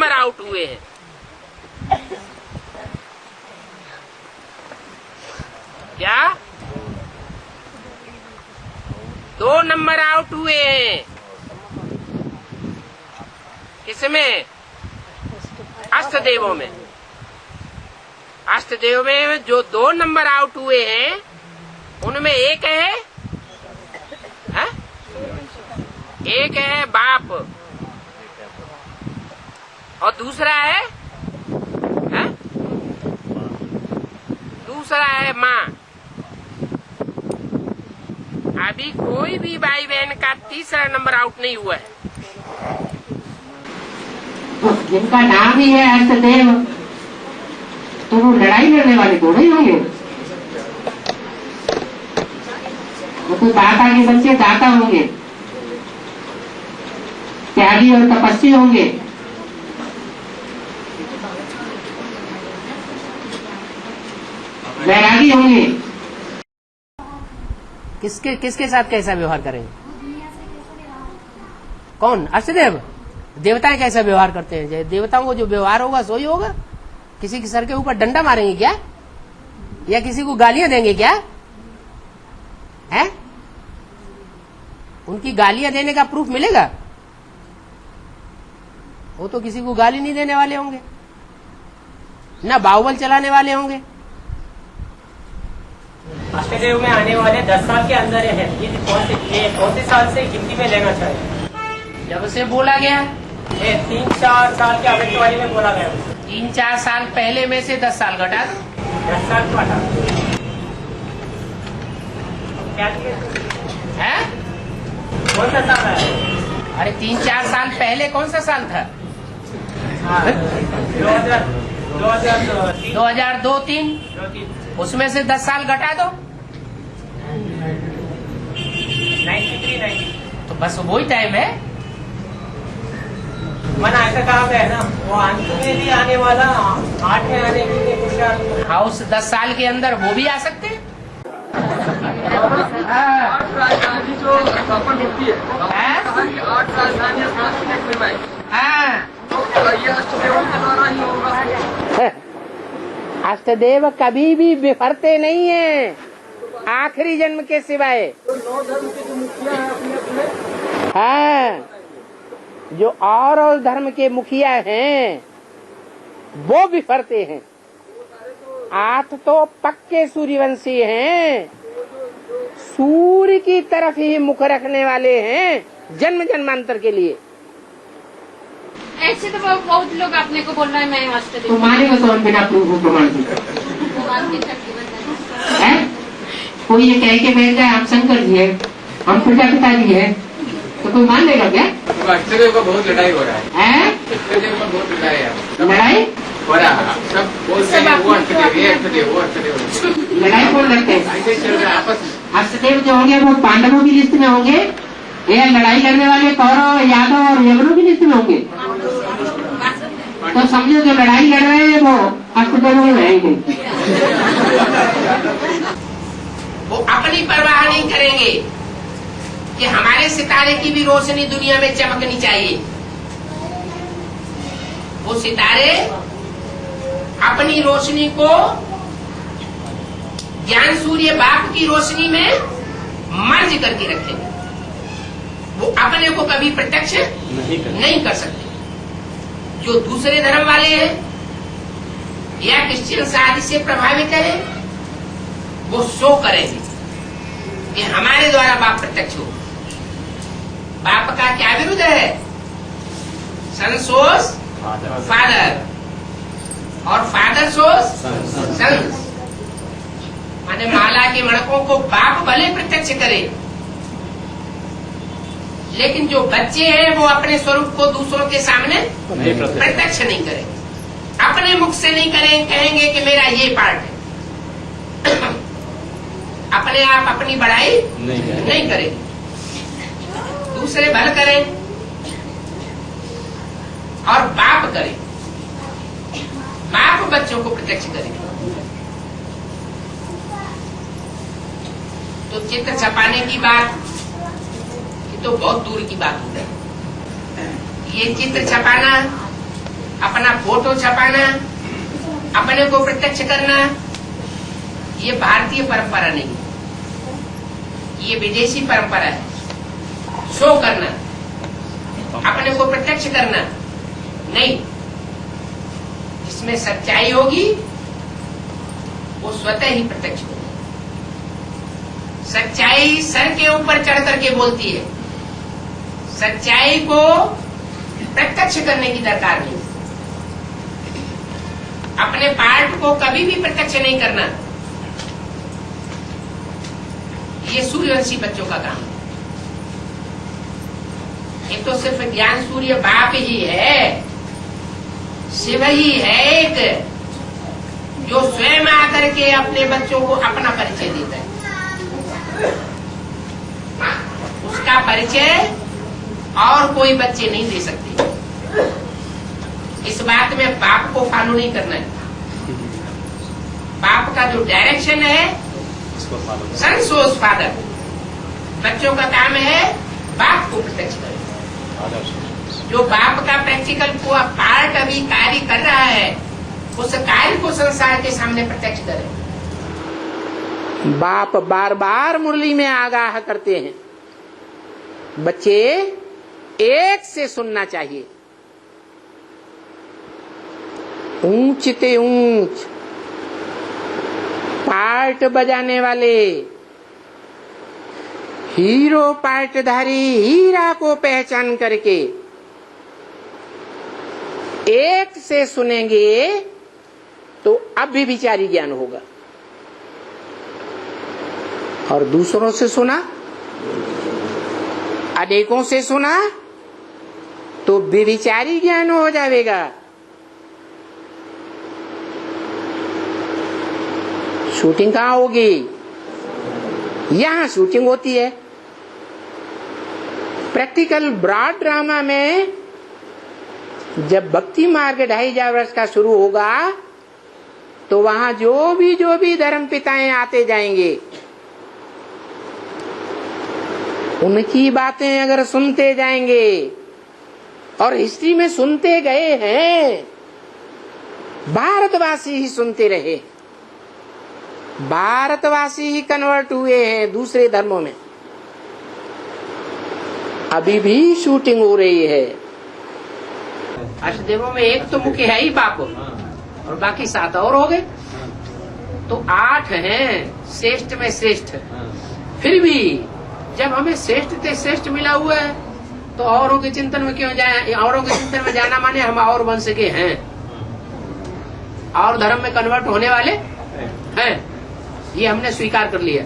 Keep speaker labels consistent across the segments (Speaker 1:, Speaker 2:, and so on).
Speaker 1: Number out हुए हैं। क्या 2 नंबर आउट हुए हैं। किसमें? अष्टदेवों में। अष्टदेव में जो 2 नंबर आउट हुए हैं उनमें एक है, हा? एक है बाप और दूसरा है, हा? दूसरा है माँ। अभी कोई भी भाई बहन का तीसरा नंबर आउट नहीं हुआ है।
Speaker 2: जिनका नाम ही है अष्टदेव तो वो लड़ाई लड़ने वाले थोड़े ही होंगे। वो तो दाता के बच्चे दाता होंगे, त्यागी और तपस्वी होंगे। वैरागी होंगे।
Speaker 3: किसके साथ कैसा व्यवहार करेंगे? कौन? अष्टदेव। देवताएं कैसा व्यवहार करते हैं? देवताओं को जो व्यवहार होगा सो ही होगा। किसी के सर के ऊपर डंडा मारेंगे क्या? या किसी को गालियां देंगे क्या? है? उनकी गालियां देने का प्रूफ मिलेगा? वो तो किसी को गाली नहीं देने वाले होंगे, ना बाहुबल चलाने वाले होंगे।
Speaker 4: अष्टदेव में आने वाले 10 साल के अंदर है। ये कौन से साल से गिनती में लेना चाहिए?
Speaker 3: जब से बोला गया,
Speaker 4: ये 3-4 साल के आवेदवारी में बोला गया।
Speaker 3: 3-4 साल पहले में से 10 साल घटा दो।
Speaker 4: 10 साल को हटा क्या
Speaker 3: है?
Speaker 4: कौन सा साल है?
Speaker 3: अरे 3-4 साल पहले कौन सा साल था? 2002-3। उसमें से 10 साल घटा दो।
Speaker 4: 93
Speaker 3: तो बस वही टाइम है।
Speaker 4: मन ऐसा कहा गया ना, वो अंत में भी आने वाला 8 में आने के लिए कुछ
Speaker 3: हाँ, उस 10 साल के अंदर वो भी आ सकते हैं।
Speaker 5: राजधानी जो स्थापन होती है, 8 राजधानियां
Speaker 3: हाँ,
Speaker 5: ये अष्टदेवों के द्वारा ही होगा।
Speaker 3: अष्टदेव कभी भी बिफरते नहीं है, आखिरी जन्म के सिवाय।
Speaker 5: 9 धर्म के जो मुखिया है अपने अपने,
Speaker 3: हाँ, जो और धर्म के मुखिया हैं वो बिफरते हैं। 8 तो पक्के सूर्यवंशी हैं, सूर्य की तरफ ही मुख रखने वाले हैं जन्म जन्मांतर के लिए।
Speaker 6: ऐसे तो बहुत लोग अपने को बोल रहे हैं मैं अष्टदेव।
Speaker 2: तो मानेगा कौन बिना प्रूफ प्रमाण के? कोई ये कह के बैठ जाए हम शंकर जी है, हम प्रजापिता जी है, तो कोई मान लेगा क्या?
Speaker 5: अष्टदेव का बहुत लड़ाई हो रहा है।
Speaker 2: अष्टदेव
Speaker 5: का बहुत लड़ाई है,
Speaker 2: लड़ाई
Speaker 5: हो रहा है। सब बोलते हैं वो अष्टदेव, ये अष्टदेव, वो अष्टदेव।
Speaker 2: लड़ाई कौन लड़ते हैं?
Speaker 5: ऐसे चल रहा है आपस में।
Speaker 2: अष्टदेव जो होंगे वो पांडवों की लिस्ट में होंगे, ये लड़ाई लड़ने वाले कौरव, यादव और यवनों की लिस्ट में होंगे। तो समझो जो लड़ाई लड़ रहे हैं वो अष्टदेवों में रहेंगे।
Speaker 1: वो अपनी परवाह नहीं करेंगे कि हमारे सितारे की भी रोशनी दुनिया में चमकनी चाहिए। वो सितारे अपनी रोशनी को ज्ञान सूर्य बाप की रोशनी में मर्ज करके रखेंगे। वो अपने को कभी प्रत्यक्ष नहीं कर सकते। जो दूसरे धर्म वाले हैं या क्रिश्चियन आदि से प्रभावित है वो शो करेंगे कि हमारे द्वारा बाप प्रत्यक्ष हो। बाप का क्या विरुद्ध है? सन सोस फादर और फादर सोस सन्स। माने माला के मणकों को बाप भले प्रत्यक्ष करे, लेकिन जो बच्चे हैं वो अपने स्वरूप को दूसरों के सामने प्रत्यक्ष नहीं करेंगे। अपने मुख से नहीं कहेंगे कि मेरा ये पार्ट है। अपने आप अपनी बड़ाई नहीं करेंगे, दूसरे भल करें और बाप करे। बाप बच्चों को प्रत्यक्ष करे। तो चित्र छपाने की बात तो बहुत दूर की बात है। ये चित्र छपाना अपना फोटो छपाना, अपने को प्रत्यक्ष करना, ये भारतीय परंपरा नहीं, ये विदेशी परंपरा है। शो करना, अपने को प्रत्यक्ष करना नहीं। जिसमें सच्चाई होगी वो स्वतः ही प्रत्यक्ष होगी। सच्चाई सर के ऊपर चढ़ करके बोलती है। सच्चाई को प्रत्यक्ष करने की दरकार नहीं। अपने पार्ट को कभी भी प्रत्यक्ष नहीं करना, ये सूर्यवंशी बच्चों का काम है। ये तो सिर्फ ज्ञान सूर्य बाप ही है, शिव ही है एक, जो स्वयं आकर के अपने बच्चों को अपना परिचय देता है। उसका परिचय और कोई बच्चे नहीं दे सकते। इस बात में बाप को फॉलो नहीं करना है। बाप का जो डायरेक्शन है, सन सोज फादर, बच्चों का काम है बाप को प्रत्यक्ष करें। जो बाप का प्रैक्टिकल को पार्ट अभी कार्य कर रहा है, उस कार्य को संसार के सामने प्रत्यक्ष करें।
Speaker 3: बाप बार बार मुरली में आगाह करते हैं, बच्चे एक से सुनना चाहिए, ऊंच ते ऊंच पार्ट बजाने वाले हीरो पार्टधारी हीरा को पहचान करके एक से सुनेंगे तो अव्यभिचारी ज्ञान होगा, और दूसरों से सुना, अनेकों से सुना तो व्यभिचारी ज्ञान हो जाएगा। शूटिंग कहाँ होगी? यहां शूटिंग होती है। प्रैक्टिकल ब्रॉड ड्रामा में जब भक्ति मार्ग 2500 वर्ष का शुरू होगा तो वहां जो भी धर्म पिताएं आते जाएंगे, उनकी बातें अगर सुनते जाएंगे और हिस्ट्री में सुनते गए हैं, भारतवासी ही सुनते रहे, भारतवासी ही कन्वर्ट हुए हैं दूसरे धर्मों में। अभी भी शूटिंग हो रही है। अष्टदेवों में एक तो मुख्य है ही बाप, और बाकी 7 और हो गए, तो 8 हैं श्रेष्ठ में श्रेष्ठ। फिर भी जब हमें श्रेष्ठ से श्रेष्ठ मिला हुआ है तो औरों के चिंतन में क्यों जाए? औरों के चिंतन में जाना माने हम और वंश के हैं, और धर्म में कन्वर्ट होने वाले हैं, ये हमने स्वीकार कर लिया।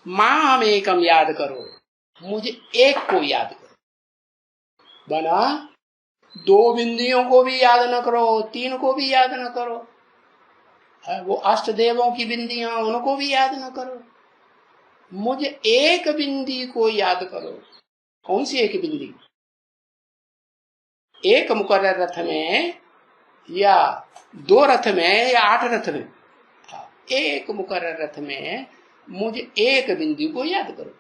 Speaker 3: माम एकम याद करो, मुझे एक को याद करो। बना 2 बिंदियों को भी याद न करो, 3 को भी याद न करो, वो अष्ट देवों की बिंदियां उनको भी याद न करो, मुझे एक बिंदी को याद करो। कौन सी एक बिंदी? एक मुकर्रर रथ में या 2 रथ में या 8 रथ में? एक मुकर्रर रथ में मुझे एक बिंदी को याद करो।